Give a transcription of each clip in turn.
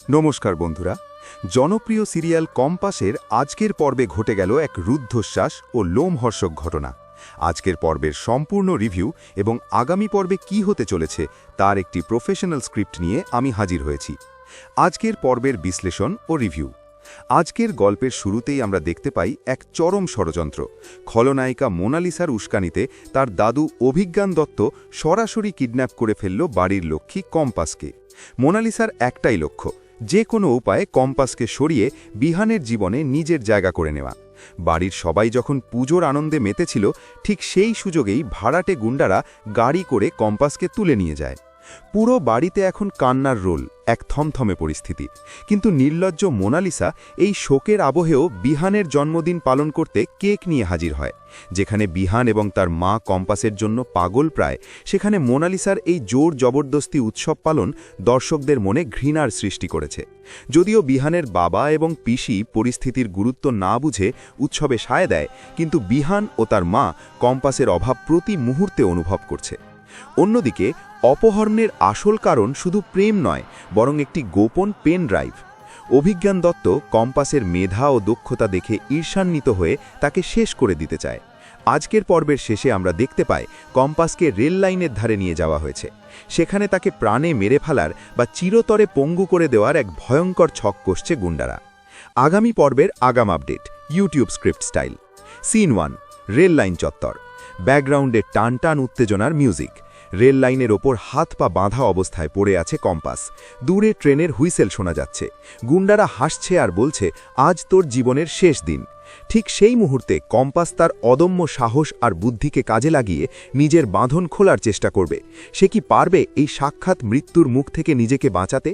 নমস্কার বন্ধুরা, জনপ্রিয় সিরিয়াল কম্পাসের আজকের পর্বে ঘটে গেল এক রুদ্ধশ্বাস ও লোমহর্ষক ঘটনা। আজকের পর্বের সম্পূর্ণ রিভিউ এবং আগামী পর্বে কি হতে চলেছে তার একটি প্রফেশনাল স্ক্রিপ্ট নিয়ে আমি হাজির হয়েছি। আজকের পর্বের বিশ্লেষণ ও রিভিউ। আজকের গল্পের শুরুতেই আমরা দেখতে পাই এক চরম ষড়যন্ত্র। খলনায়িকা মোনালিসার উস্কানিতে তার দাদু অভিজ্ঞান দত্ত সরাসরি কিডন্যাপ করে ফেলল বাড়ির লক্ষ্মী কম্পাসকে। মোনালিসার একটাই লক্ষ্য, যে কোনো উপায়ে কম্পাসকে সরিয়ে বিহানের জীবনে নিজের জায়গা করে নেওয়া। বাড়ির সবাই যখন পুজোর আনন্দে মেতেছিল, ঠিক সেই সুযোগেই ভাড়াটে গুন্ডারা গাড়ি করে কম্পাসকে তুলে নিয়ে যায়। পুরো বাড়িতে এখন কান্নার রোল, এক থমথমে পরিস্থিতি। কিন্তু নির্লজ্জ মোনালিসা এই শোকের আবহেও বিহানের জন্মদিন পালন করতে কেক নিয়ে হাজির হয়। যেখানে বিহান এবং তার মা কম্পাসের জন্য পাগল প্রায়, সেখানে মোনালিসার এই জোর জবরদস্তি উৎসব পালন দর্শকদের মনে ঘৃণার সৃষ্টি করেছে। যদিও বিহানের বাবা এবং পিসি পরিস্থিতির গুরুত্ব না বুঝে উৎসবে সায় দেয়, কিন্তু বিহান ও তার মা কম্পাসের অভাব প্রতি মুহূর্তে অনুভব করছে। অন্যদিকে অপহরণের আসল কারণ শুধু প্রেম নয়, বরং একটি গোপন পেন ড্রাইভ। অভিজ্ঞান দত্ত কম্পাসের মেধা ও দক্ষতা দেখে ঈর্ষান্বিত হয়ে তাকে শেষ করে দিতে চায়। আজকের পর্বের শেষে আমরা দেখতে পাই কম্পাসকে রেল লাইনের ধারে নিয়ে যাওয়া হয়েছে। সেখানে তাকে প্রাণে মেরে ফেলার বা চিরতরে পঙ্গু করে দেওয়ার এক ভয়ঙ্কর ছক কষছে গুন্ডারা। আগামী পর্বের আগাম update YouTube script style. Scene 1, rail line চত্বর। ব্যাকগ্রাউন্ডে টান টান উত্তেজনার মিউজিক। রেল লাইনের ওপর হাত পা বাঁধা অবস্থায় পড়ে আছে কম্পাস। দূরে ট্রেনের হুইসেল শোনা যাচ্ছে। গুন্ডারা হাসছে আর বলছে, আজ তোর জীবনের শেষ দিন। ঠিক সেই মুহূর্তে কম্পাস তার অদম্য সাহস আর বুদ্ধিকে কাজে লাগিয়ে নিজের বাঁধন খোলার চেষ্টা করবে। সে কি পারবে এই সাক্ষাৎ মৃত্যুর মুখ থেকে নিজেকে বাঁচাতে?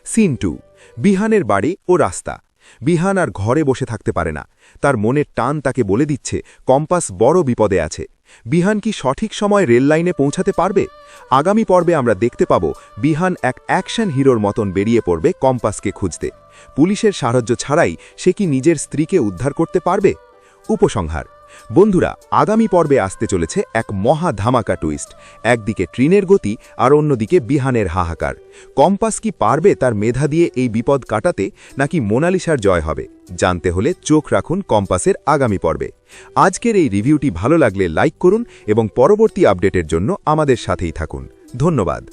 সিন 2, বিহানের বাড়ি ও রাস্তা। বিহান আর ঘরে বসে থাকতে পারে না। তার মনের টান তাকে বলে দিচ্ছে কম্পাস বড় বিপদে আছে। বিহান কি সঠিক সময় রেল লাইনে পৌঁছাতে পারবে? আগামী পর্বে আমরা দেখতে পাব বিহান এক অ্যাকশন হিরোর মতন বেরিয়ে পড়বে কম্পাসকে খুঁজতে। পুলিশের সাহায্য ছাড়াই সে কি নিজের স্ত্রীকে উদ্ধার করতে পারবে? উপসংহার। বন্ধুরা, আগামী পর্বে আসতে চলেছে এক মহা ধামাকা টুইস্ট। একদিকে ট্রেনের গতি আর অন্যদিকে বিহানের হাহাকার। কম্পাস কি পারবে তার মেধা দিয়ে এই বিপদ কাটাতে, নাকি মোনালিসার জয় হবে? জানতে হলে চোখ রাখুন কম্পাসের আগামী পর্বে। আজকের এই রিভিউটি ভালো লাগলে লাইক করুন এবং পরবর্তী আপডেটের জন্য আমাদের সাথেই থাকুন। ধন্যবাদ।